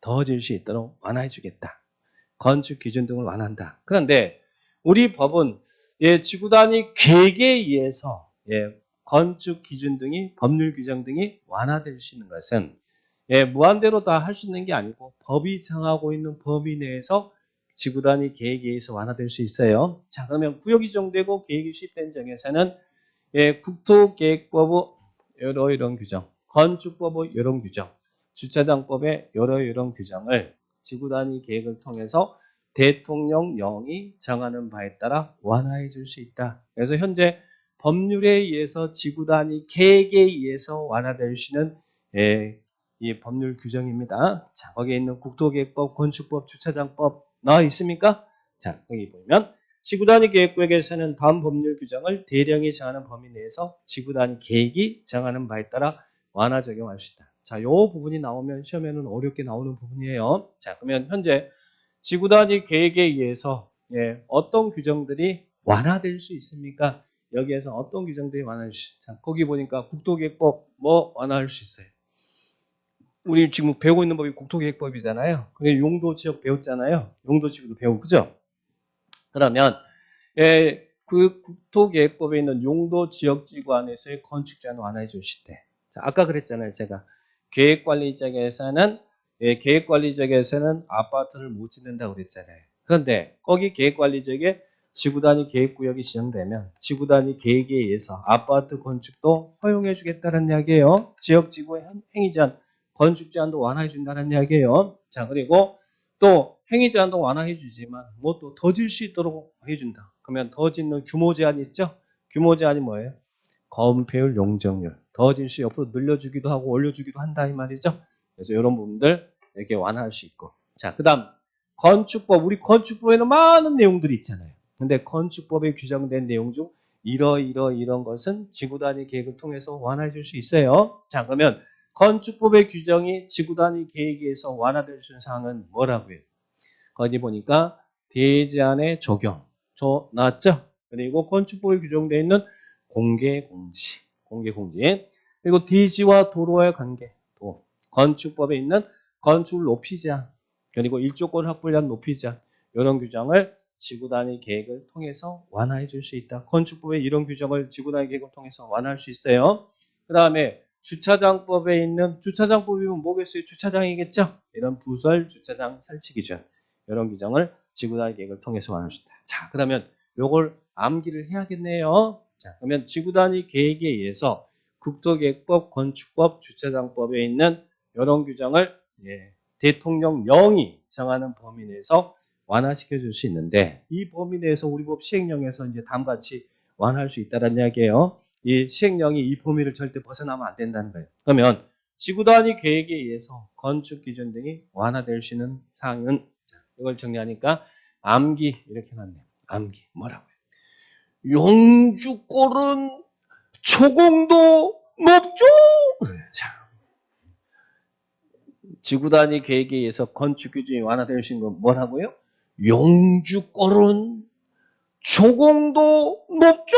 더해질 수 있도록 완화해 주겠다. 건축 기준 등을 완화한다. 그런데 우리 법은 지구 단위 계획에 의해서 건축 기준 등이 법률 규정 등이 완화될 수 있는 것은 무한대로 다 할 수 있는 게 아니고 법이 정하고 있는 범위 내에서 지구 단위 계획에 의해서 완화될 수 있어요. 자, 그러면 구역이 정되고 계획이 수립된 지역에서는 국토계획법의 이런 규정, 건축법의 이런 규정, 주차장법의 이런 규정을 지구 단위 계획을 통해서 대통령령이 정하는 바에 따라 완화해 줄 수 있다. 그래서 현재 법률에 의해서 지구 단위 계획에 의해서 완화될 수 있는 이 법률 규정입니다. 자, 거기에 있는 국토계획법, 건축법, 주차장법 나와 있습니까? 자, 거기 보면 지구 단위 계획구역에서는 다음 법률 규정을 대령이 정하는 범위 내에서 지구 단위 계획이 정하는 바에 따라 완화 적용할 수 있다. 자, 요 부분이 나오면 시험에는 어렵게 나오는 부분이에요. 자, 그러면 현재 지구 단위 계획에 의해서 어떤 규정들이 완화될 수 있습니까? 여기에서 어떤 규정들이 완화될 수 있어요? 자, 거기 보니까 국토계획법 뭐 완화할 수 있어요? 우리 지금 배우고 있는 법이 국토계획법이잖아요. 그게 용도지역 배웠잖아요. 용도지역도 배우고, 그죠? 그러면 그 국토계획법에 있는 용도지역지구 안에서의 건축 제한 완화해 주실 때, 자, 아까 그랬잖아요. 제가 계획관리지역에서는 계획관리지역에서는 아파트를 못 짓는다고 그랬잖아요. 그런데 거기 계획관리지역에 지구단위 계획구역이 지정되면 지구단위 계획에 의해서 아파트 건축도 허용해 주겠다는 이야기예요. 지역지구의 행위 제한, 건축 제한도 완화해 준다는 이야기예요. 자, 그리고 또 행위 제한도 완화해 주지만 뭐 또 더 질 수 있도록 해준다. 그러면 더 짓는 규모 제한이 있죠? 규모 제한이 뭐예요? 건폐율, 용적률. 더 질 수 옆으로 늘려주기도 하고 올려주기도 한다 이 말이죠. 그래서 이런 부분들 이렇게 완화할 수 있고. 자, 그다음 건축법. 우리 건축법에는 많은 내용들이 있잖아요. 근데 건축법에 규정된 내용 중 이런 것은 지구 단위 계획을 통해서 완화해 줄 수 있어요. 자, 그러면 건축법의 규정이 지구 단위 계획에 의해서 완화될 수 있는 사항은 뭐라고요? 거기 보니까 대제한의 적용 나왔죠? 그리고 건축법에 규정되어 있는 공개공지 그리고 대지와 도로와의 관계 또 건축법에 있는 건축 높이 제한 그리고 일조권 확보를 위한 높이 제한 이런 규정을 지구 단위 계획을 통해서 완화해 줄 수 있다. 건축법의 이런 규정을 지구 단위 계획을 통해서 완화할 수 있어요. 그 다음에 주차장법에 있는 주차장법이면 뭐겠어요? 주차장이겠죠? 이런 부설 주차장 설치 기준 이런 규정을 지구 단위 계획을 통해서 완화할 수 있다. 자, 그러면 요걸 암기를 해야겠네요. 자, 그러면 지구 단위 계획에 의해서 국토계획법, 건축법, 주차장법에 있는 이런 규정을 대통령령이 정하는 범위 내에서 완화시켜 줄 수 있는데 이 범위 내에서 우리 법 시행령에서 이제 다음과 같이 완화할 수 있다는 이야기예요. 이 시행령이 이 범위를 절대 벗어나면 안 된다는 거예요. 그러면 지구 단위 계획에 의해서 건축 기준 등이 완화될 수 있는 사항은 이걸 정리하니까 암기 이렇게 놨네요. 암기 뭐라고요? 용주골은 초공도 높죠. 자, 지구 단위 계획에 의해서 건축 기준이 완화될 수 있는 건 뭐라고요? 용주골은 초공도 높죠.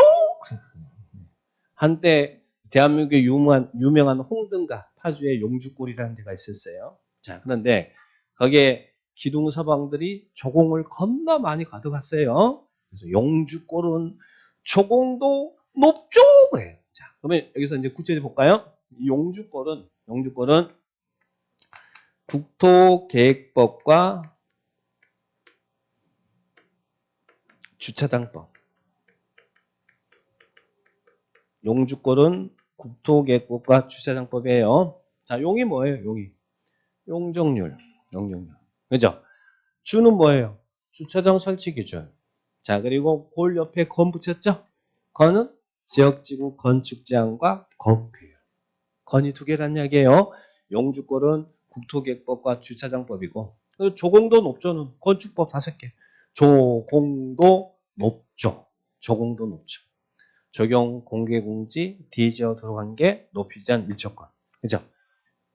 한때 대한민국의 유명한 홍등가 파주에 용주골이라는 데가 있었어요. 자, 그런데 거기에 기둥 서방들이 조공을 겁나 많이 가져갔어요. 그래서 용주골은 조공도 높죠. 그래요. 자, 그러면 여기서 이제 구체적으로 볼까요? 용주골은 국토계획법과 주차장법. 용주골은 국토계획법과 주차장법이에요. 자, 용이 뭐예요? 용이 용적률. 그죠? 주는 뭐예요? 주차장 설치 기준. 자, 그리고 골 옆에 건 붙였죠? 건은 지역지구 건축 제한과 건폐율. 건이 두 개란 이야기예요. 용주골은 국토계획법과 주차장법이고 조공도 높죠는 건축법 5개. 조공도 높죠. 적용 공개공지 디지어 도로관계 높이 제한 일조권. 그죠?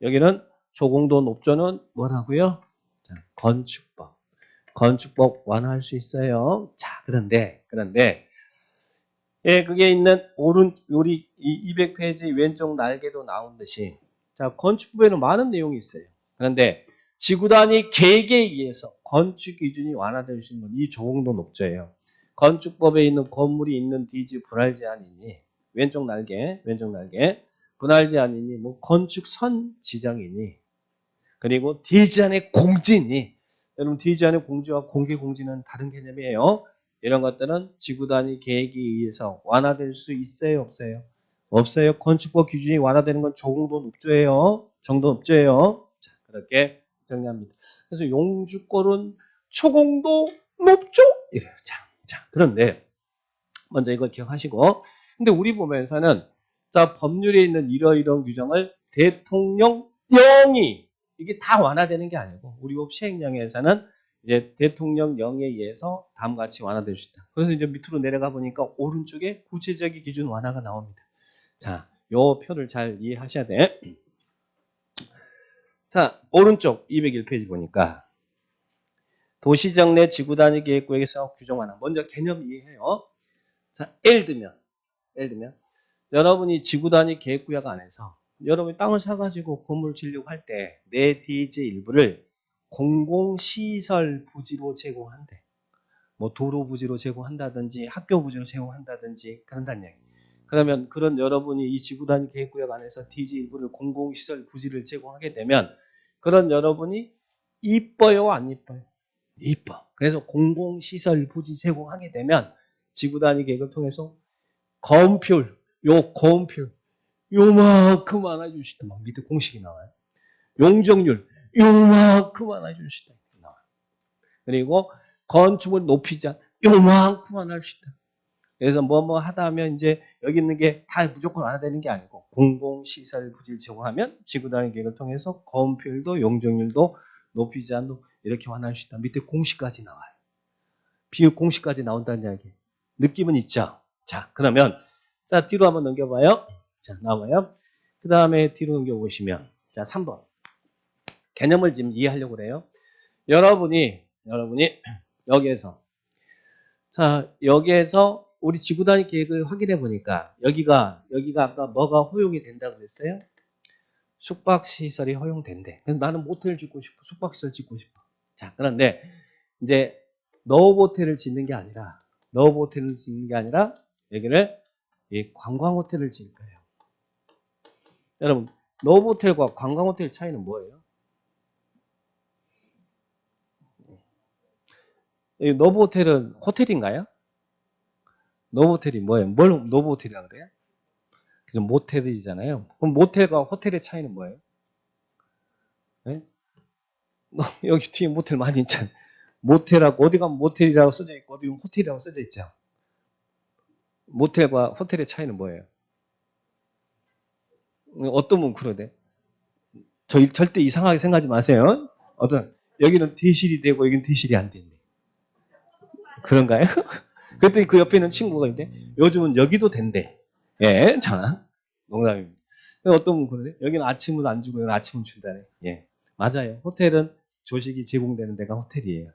여기는 조공도 높죠는 뭐라고요? 자, 건축법 완화할 수 있어요. 자, 그런데 그게 있는 우리 200페이지 왼쪽 날개도 나온 듯이 자, 건축법에는 많은 내용이 있어요. 그런데 지구 단위 계획에 의해서 건축 기준이 완화될 수 있는 이 조공도 녹조예요. 건축법에 있는 건물이 있는 디지 분할 제한이니 왼쪽 날개 분할 제한이니 뭐 건축선 지정이니 그리고 디지안의 공지니 여러분 디지안의 공지와 공개 공지는 다른 개념이에요. 이런 것들은 지구 단위 계획에 의해서 완화될 수 있어요, 없어요? 없어요. 건축법 기준이 완화되는 건 조공도 녹조예요. 정도 녹조예요. 자, 그렇게 정리합니다. 그래서 용주골은 초공도 높죠? 이래요. 자, 그런데 먼저 이걸 기억하시고 근데 우리 보면서는 자, 법률에 있는 이러이러한 규정을 대통령령이 이게 다 완화되는 게 아니고 우리 법 시행령에서는 이제 대통령령에 의해서 다음과 같이 완화될 수 있다. 그래서 이제 밑으로 내려가 보니까 오른쪽에 구체적인 기준 완화가 나옵니다. 자, 요 표를 잘 이해하셔야 돼. 자, 오른쪽 201페이지 보니까 도시적 내 지구 단위 계획구역에서 규정 완화. 먼저 개념 이해해요. 자, 예를 들면 여러분이 지구 단위 계획구역 안에서 여러분이 땅을 사가지고 건물을 지으려고 할 때 내 디지 일부를 공공시설 부지로 제공한대. 뭐 도로 부지로 제공한다든지 학교 부지로 제공한다든지 그런다는 얘기. 그러면 그런 여러분이 이 지구 단위 계획구역 안에서 디지 일부를 공공시설 부지를 제공하게 되면 그런 여러분이 이뻐요, 안 이뻐요? 이뻐. 그래서 공공시설 부지 제공하게 되면 지구 단위 계획을 통해서 건폐율, 건폐율 요만큼 안아주시다. 막 밑에 공식이 나와요. 용적률 요만큼 안아주시다. 나와요. 그리고 건축물 높이자 요만큼 안아주시다. 그래서 뭐뭐 하다 하면 이제 여기 있는 게 다 무조건 완화되는 게 아니고 공공시설 부지를 제공하면 지구 단위 계획을 통해서 건폐율도 용적률도 높이 제한도 이렇게 완화할 수 있다. 밑에 공식까지 나와요. 비율 공식까지 나온다는 이야기. 느낌은 있죠? 자, 그러면 자 뒤로 한번 넘겨봐요. 자, 나와요. 그 다음에 뒤로 넘겨보시면 자 3번 개념을 지금 이해하려고 그래요. 여러분이 여기에서 자 여기에서 우리 지구 단위 계획을 확인해 보니까 여기가 아까 뭐가 허용이 된다 그랬어요? 숙박시설이 허용된대. 그래서 나는 모텔 짓고 싶어. 숙박시설 짓고 싶어. 자, 그런데 이제 노브호텔을 짓는 게 아니라 여기를 이 관광호텔을 지을 거예요. 여러분 노브호텔과 관광호텔 차이는 뭐예요? 이 노브호텔은 호텔인가요? 노브호텔이 뭐예요? 뭘 노브호텔이라고 그래요? 그럼 모텔이잖아요. 그럼 모텔과 호텔의 차이는 뭐예요? 네? 여기 뒤에 모텔 많이 있잖아요. 모텔하고 어디 가면 모텔이라고 써져 있고 어디 가면 호텔이라고 써져 있죠. 모텔과 호텔의 차이는 뭐예요? 어떤 분 그러대? 절대 이상하게 생각하지 마세요. 여기는 대실이 되고 여기는 대실이 안 된대. 그런가요? 그랬더니 그 옆에 있는 친구가 있는데 요즘은 여기도 된대. 예, 자, 농담입니다. 어떤 분 그러네? 여기는 아침은 안 주고 여기는 아침은 준다네. 예, 맞아요. 호텔은 조식이 제공되는 데가 호텔이에요.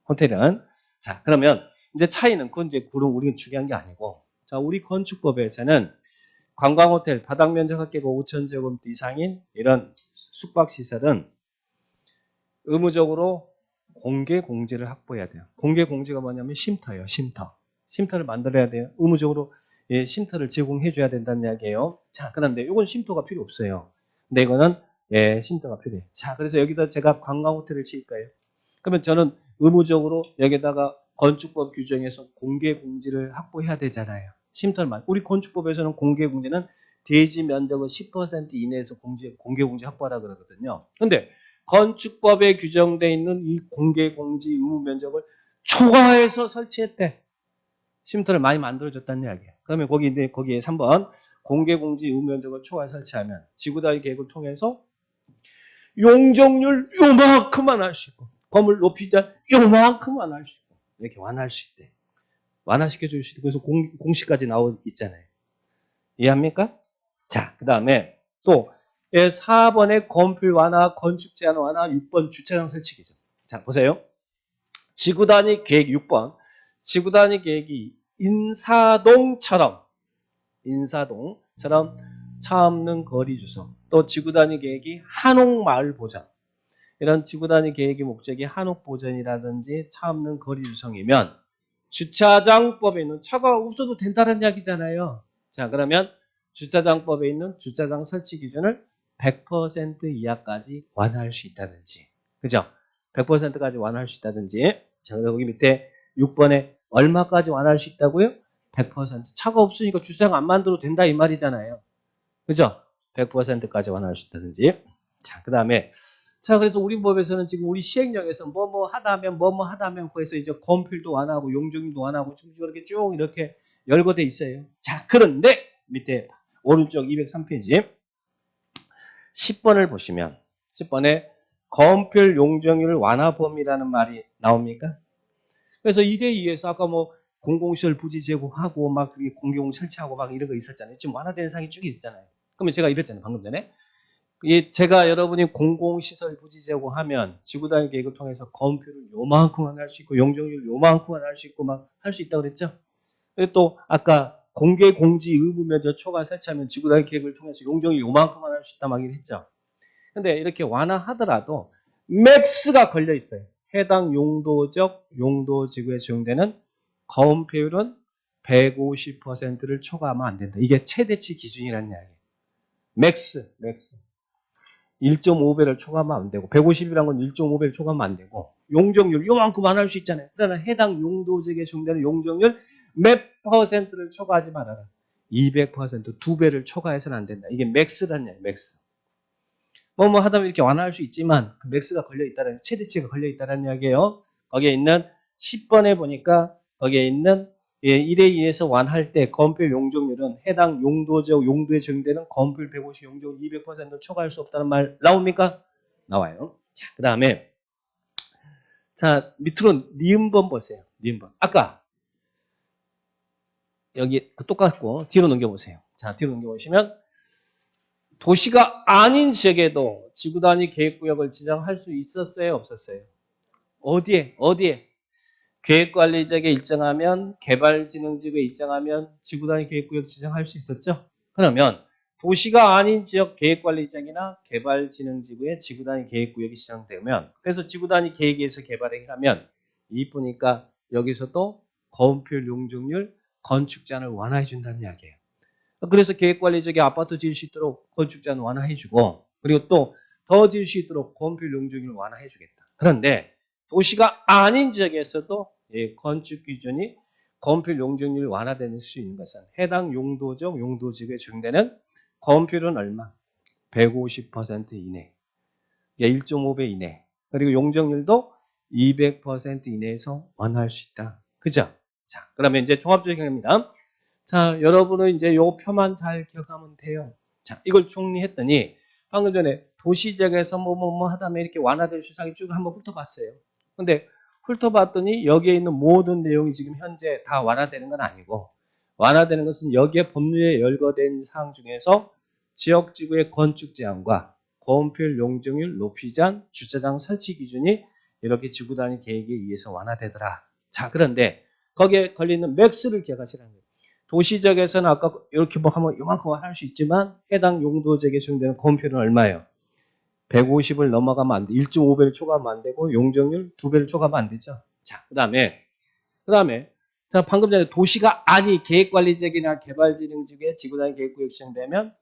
호텔은 자 그러면 이제 차이는 그건 이제 그런 우리는 중요한 게 아니고 자 우리 건축법에서는 관광호텔 바닥 면적 합계가 5,000제곱미터 이상인 이런 숙박시설은 의무적으로 공개 공지를 확보해야 돼요. 공개 공지가 뭐냐면 쉼터예요. 쉼터를 만들어야 돼요. 의무적으로 예, 쉼터를 제공해 줘야 된다는 이야기예요. 자, 그런데 이건 쉼터가 필요 없어요. 근데 이거는 예, 쉼터가 필요해요. 자, 그래서 여기다 제가 관광호텔을 지을 거예요. 그러면 저는 의무적으로 여기다가 건축법 규정에서 공개 공지를 확보해야 되잖아요. 쉼터만. 우리 건축법에서는 공개 공지는 대지 면적의 10% 이내에서 공개 공지 확보하라 그러거든요. 근데 건축법에 규정되어 있는 이 공개 공지 의무 면적을 초과해서 설치했대. 쉼터를 많이 만들어줬다는 이야기예요. 그러면 거기에 3번 공개 공지 의무 면적을 초과해 설치하면 지구 단위 계획을 통해서 용적률 요만큼만 할 수 있고 건물 높이자 요만큼만 할 수 있고 이렇게 완화할 수 있대. 완화시켜 줄 수 있고 그래서 공식까지 나와 있잖아요. 이해합니까? 자, 그 다음에 또 4번의 건폐율 완화, 건축 제한 완화, 6번 주차장 설치 기준. 자, 보세요. 지구 단위 계획 6번. 지구 단위 계획이 인사동처럼 차 없는 거리 조성. 또 지구 단위 계획이 한옥마을 보전. 이런 지구 단위 계획의 목적이 한옥 보전이라든지 차 없는 거리 조성이면 주차장법에 있는 차가 없어도 된다는 이야기잖아요. 자, 그러면 주차장법에 있는 주차장 설치 기준을 100% 이하까지 완화할 수 있다든지, 그죠? 100%까지 완화할 수 있다든지. 자, 그리고 여기 밑에 6번에 얼마까지 완화할 수 있다고요? 100%. 차가 없으니까 주차장 안 만들어도 된다 이 말이잖아요. 그죠? 100%까지 완화할 수 있다든지. 자, 그 다음에 자, 그래서 우리 법에서는 지금 우리 시행령에서 뭐뭐 하다면 그래서 이제 건필도 완화하고 용적률도 완화하고 쭉 이렇게 쭉 이렇게 열거돼 있어요. 자, 그런데 밑에 오른쪽 203페이지 10번을 보시면 10번에 건필 용적률 완화 범위라는 말이 나옵니까? 그래서 1대2에서 아까 뭐 공공시설 부지 제공하고 막 공공 설치하고 막 이런 거 있었잖아요. 지금 완화되는 사항이 쭉 있잖아요. 그러면 제가 이랬잖아요. 방금 전에. 제가 여러분이 공공시설 부지 제공하면 지구단위 계획을 통해서 건폐를 요만큼만 할 수 있고 용적률 요만큼만 할 수 있고 막 할 수 있다고 그랬죠. 그리고 또 아까 공개 공지 의무 면적 초과 설치하면 지구단위 계획을 통해서 용적률 요만큼만 할 수 있다 막 했죠. 근데 이렇게 완화하더라도 맥스가 걸려 있어요. 해당 용도지구에 적용되는 건폐율은 150%를 초과하면 안 된다. 이게 최대치 기준이라는 이야기예요. 맥스. 1.5배를 초과하면 안 되고 150이라는 건 1.5배를 초과하면 안 되고 용적률 요만큼 안 할 수 있잖아요. 그러나 해당 용도지구에 적용되는 용적률 몇 퍼센트를 초과하지 말아라. 200% 2배를 초과해서는 안 된다. 이게 맥스라는 얘기예요. 맥스. 뭐뭐 하다 보면 이렇게 완화할 수 있지만 그 맥스가 걸려있다는 최대치가 걸려있다는 이야기예요. 거기에 있는 10번에 보니까 거기에 있는 1에 2에서 완할 때 건폐 용적률은 해당 용도적 용도에 적용되는 건폐 150 용적률 200% 초과할 수 없다는 말 나옵니까? 나와요. 자, 그 다음에 자 밑으로 니은번 보세요. 니은번. 아까 여기 똑같고 뒤로 넘겨보세요. 자, 뒤로 넘겨보시면 도시가 아닌 지역에도 지구단위 계획구역을 지정할 수 있었어요? 없었어요? 어디에? 계획관리지역에 일정하면 개발진흥지구에 일정하면 지구단위 계획구역 지정할 수 있었죠? 그러면 도시가 아닌 지역 계획관리지역이나 개발진흥지구에 지구단위 계획구역이 지정되면 그래서 지구단위 계획에서 개발을 하면 이쁘니까 여기서도 건폐율 용적률 건축제한을 완화해 준다는 이야기예요. 그래서 계획관리지역에 아파트 지을 수 있도록 건축제한 완화해주고 그리고 또 더 지을 수 있도록 건폐율 용적률을 완화해주겠다. 그런데 도시가 아닌 지역에서도 건축 기준이 건폐율 용적률이 완화될 수 있는 것은 해당 용도적 용도지구에 적용되는 건폐율은 얼마? 150% 이내, 1.5배 이내, 그리고 용적률도 200% 이내에서 완화할 수 있다. 그죠? 자, 그러면 이제 종합적용입니다. 자, 여러분은 이제 요 표만 잘 기억하면 돼요. 자, 이걸 정리했더니 방금 전에 도시지역에서 뭐 하다면 이렇게 완화될 수상이 쭉 한번 훑어봤어요. 근데 훑어봤더니 여기에 있는 모든 내용이 지금 현재 다 완화되는 건 아니고 완화되는 것은 여기에 법률에 열거된 사항 중에서 지역지구의 건축 제한과 건폐율 용적률 높이 제한 주차장 설치 기준이 이렇게 지구단위 계획에 의해서 완화되더라. 자, 그런데 거기에 걸리는 맥스를 기억하시라는 거예요. 도시적에서는 아까 이렇게 뭐 하면 이만큼 할 수 있지만 해당 용도지역에 적용되는 건폐율은 얼마예요? 150을 넘어가면 안 돼. 1.5배를 초과하면 안 되고 용적률 2배를 초과하면 안 되죠. 자, 그다음에 자, 방금 전에 도시가 아니 계획관리지역이나 개발진흥지구에 지구단위 계획구역 지정되면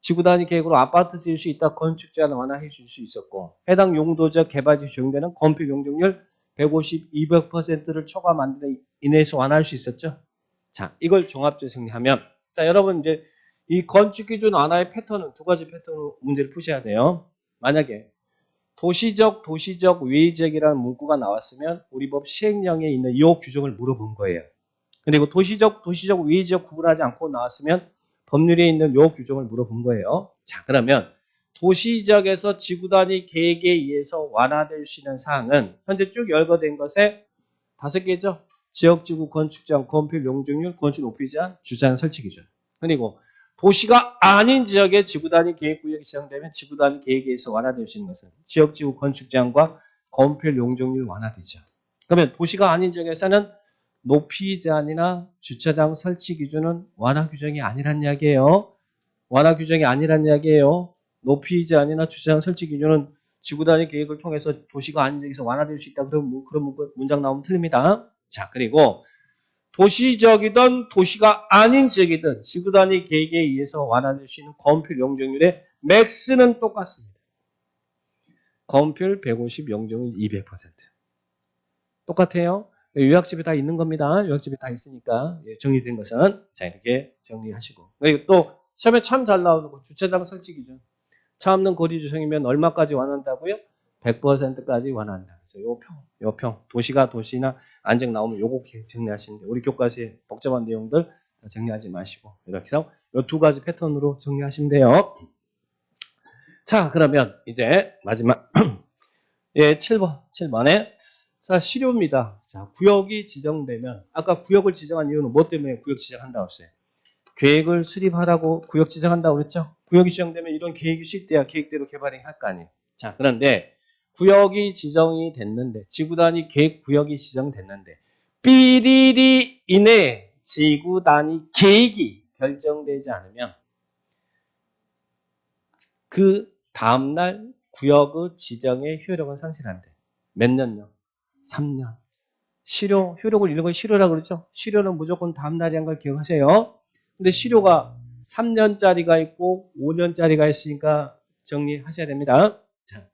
지구단위 계획으로 아파트 지을 수 있다 건축 제한 완화해 줄 수 있었고 해당 용도적 개발지구 적용되는 건폐 용적률 150, 200%를 초과하면 안 되는 이내에서 완화할 수 있었죠. 자, 이걸 종합적으로 정리하면 자, 여러분 이제 이 건축 기준 완화의 패턴은 두 가지 패턴으로 문제를 푸셔야 돼요. 만약에 도시적 외지역이라는 문구가 나왔으면 우리 법 시행령에 있는 이 규정을 물어본 거예요. 그리고 도시적 외지역 구분하지 않고 나왔으면 법률에 있는 이 규정을 물어본 거예요. 자, 그러면 도시지역에서 지구단위 계획에 의해서 완화될 수 있는 사항은 현재 쭉 열거된 것에 5개죠. 지역지구 건축제한, 건폐율 용적률, 건축 높이 제한, 주차장 설치 기준. 그리고 도시가 아닌 지역에 지구단위 계획구역이 지정되면 지구단위 계획에 의해서 완화될 수 있는 것은 지역지구 건축 제한과 건폐율 용적률 완화되죠. 그러면 도시가 아닌 지역에서는 높이 제한이나 주차장 설치 기준은 완화 규정이 아니란 이야기예요. 완화 규정이 아니란 이야기예요. 높이 제한이나 주차장 설치 기준은 지구 단위 계획을 통해서 도시가 안정해서 완화될 수 있다. 그런 문장 나오면 틀립니다. 자, 그리고 도시적이든 도시가 아닌 지역이든 지구 단위 계획에 의해서 완화될 수 있는 건폐율 용적률의 맥스는 똑같습니다. 건폐율 150, 용적률 200%. 똑같아요. 요약집에 다 있는 겁니다. 요약집에 다 있으니까 정리된 것은 자 이렇게 정리하시고 그리고 또 시험에 참 잘 나오는 거 주차장 설치 기준 차 없는 거리 조성이면 얼마까지 완화한다고요? 100%까지 완화한다. 그래서 요 평 도시나 안정 나오면 요거 정리하시면 돼요. 우리 교과서에 복잡한 내용들 다 정리하지 마시고 이렇게 해서 요 두 가지 패턴으로 정리하시면 돼요. 자 그러면 이제 마지막 예 7번에 자, 실효입니다. 자, 구역이 지정되면 아까 구역을 지정한 이유는 뭐 때문에 구역 지정한다고 했어요? 계획을 수립하라고 구역 지정한다고 그랬죠? 구역이 지정되면 이런 계획이 수립돼야 계획대로 개발을 할 거 아니에요. 자, 그런데 구역이 지정이 됐는데 지구 단위 계획 구역이 지정됐는데 삐리리 이내 지구 단위 계획이 결정되지 않으면 그 다음날 구역의 지정의 효력은 상실한대. 몇 년요? 3년. 실효, 효력을 잃는 건 실효라고 그러죠? 실효는 무조건 다음날이 한 걸 기억하세요. 근데 실효가 3년짜리가 있고 5년짜리가 있으니까 정리하셔야 됩니다. 자,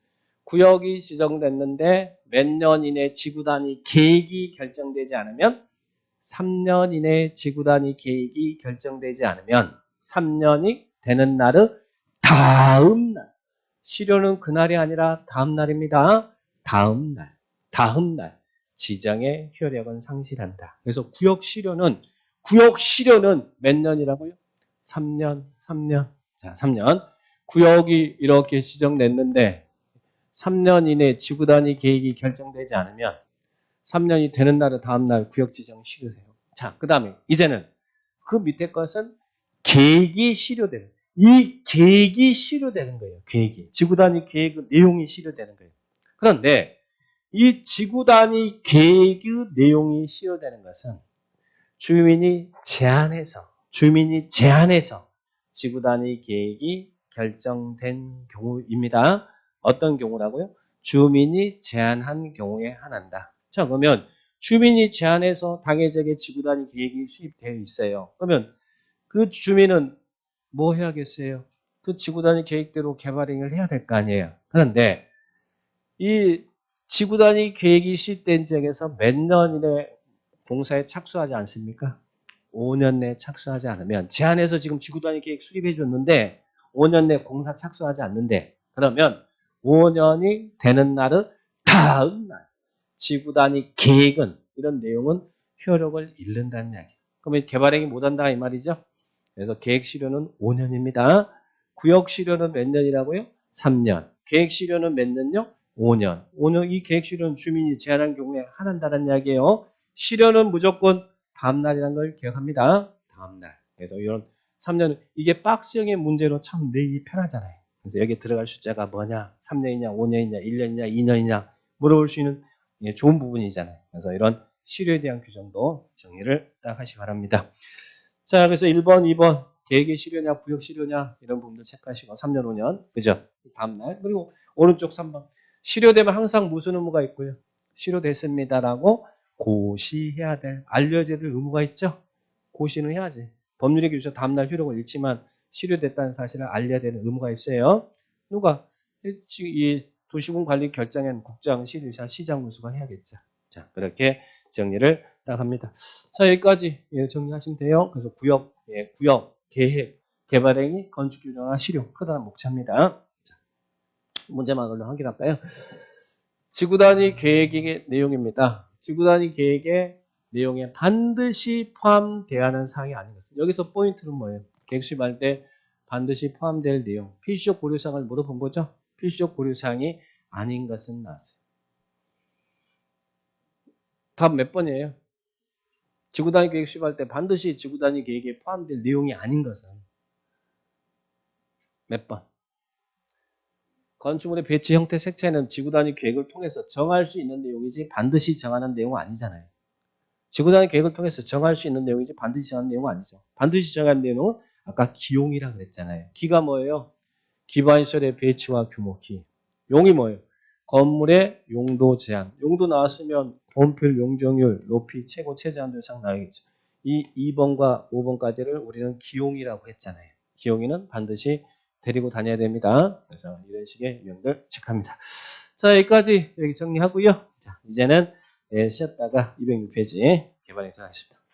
구역이 지정됐는데 몇 년 이내 지구 단위 계획이 결정되지 않으면 3년 이내 지구 단위 계획이 결정되지 않으면 3년이 되는 날은 다음 날. 실효는 그날이 아니라 다음 날입니다. 다음 날. 지정의 효력은 상실한다. 그래서 구역 실효는 몇 년이라고요? 3년. 자, 3년. 구역이 이렇게 지정됐는데 3년 이내 지구 단위 계획이 결정되지 않으면 3년이 되는 날은 다음 날 구역 지정 실효세요. 자, 그다음에 이제는 그 밑에 것은 계획이 실효되는 이 계획이 실효되는 거예요. 계획이. 지구 단위 계획의 내용이 실효되는 거예요. 그런데 이 지구 단위 계획의 내용이 실효되는 것은 주민이 제안해서 지구 단위 계획이 결정된 경우입니다. 어떤 경우라고요? 주민이 제안한 경우에 한한다. 자, 그러면 주민이 제안해서 당해적의 지구 단위 계획이 수립되어 있어요. 그러면 그 주민은 뭐 해야겠어요? 그 지구 단위 계획대로 개발행위를 해야 될 거 아니에요. 그런데 이 지구 단위 계획이 시행된 지역에서 몇 년 이내 공사에 착수하지 않습니까? 5년 내에 착수하지 않으면 제안해서 지금 지구 단위 계획 수립해 줬는데 5년 내 공사 착수하지 않는데 그러면 5년이 되는 날은 다음 날 지구 단위 계획은 이런 내용은 효력을 잃는다는 이야기. 그러면 개발행위 못한다 이 말이죠. 그래서 계획 실효는 5년입니다. 구역 실효는 몇 년이라고요? 3년. 계획 실효는 몇 년요? 5년. 5년 이 계획 실효는 주민이 제한한 경우에 한한다는 이야기예요. 실효는 무조건 다음 날이라는 걸 기억합니다. 다음 날. 그래서 이런 3년 이게 박스형의 문제로 참 내기 편하잖아요. 그래서 여기 들어갈 숫자가 뭐냐? 3년이냐, 5년이냐, 1년이냐, 2년이냐 물어볼 수 있는 좋은 부분이잖아요. 그래서 이런 실효에 대한 규정도 정리를 딱 하시기 바랍니다. 자, 그래서 1번, 2번 계획이 실효냐, 구역 실효냐 이런 부분들 체크하시고 3년, 5년 그죠? 다음 날 그리고 오른쪽 3번 실효되면 항상 무슨 의무가 있고요? 실효됐습니다라고 고시해야 될 알려줘야 될 의무가 있죠? 고시는 해야지. 법률에 규정 다음 날 효력을 잃지만 실효됐다는 사실을 알려야 되는 의무가 있어요. 누가? 이 도시군 관리 결정엔 국장, 시도지사, 시장 군수가 해야겠죠. 자, 그렇게 정리를 딱 합니다. 자, 여기까지 정리하시면 돼요. 그래서 구역, 계획, 개발행위, 건축 규정화, 실효 크다는 목차입니다. 자, 문제만 얼른 확인할까요? 지구 단위 계획의 내용입니다. 지구 단위 계획의 내용에 반드시 포함되어야 하는 사항이 아닌 것은 여기서 포인트는 뭐예요? 계획 수립할 때 반드시 포함될 내용, 필수적 고려사항을 물어본 거죠. 필수적 고려사항이 아닌 것은 나왔어요. 답 몇 번이에요? 지구 단위 계획 수립할 때 반드시 지구 단위 계획에 포함될 내용이 아닌 것은 몇 번? 건축물의 배치 형태 색채는 지구 단위 계획을 통해서 정할 수 있는 내용이지 반드시 정하는 내용은 아니잖아요. 지구 단위 계획을 통해서 정할 수 있는 내용이지 반드시 정하는 내용은 아니죠. 반드시 정하는 내용은 아까 기용이라고 그랬잖아요. 기가 뭐예요? 기반시설의 배치와 규모 기. 용이 뭐예요? 건물의 용도 제한. 용도 나왔으면 본필 용적률, 높이, 최고, 최저한 상 나와야겠죠. 이 2번과 5번까지를 우리는 기용이라고 했잖아요. 기용이는 반드시 데리고 다녀야 됩니다. 그래서 이런 식의 유형들 체크합니다. 자, 여기까지 여기 정리하고요. 자, 이제는 쉬었다가 206페이지 개발에 들어가겠습니다.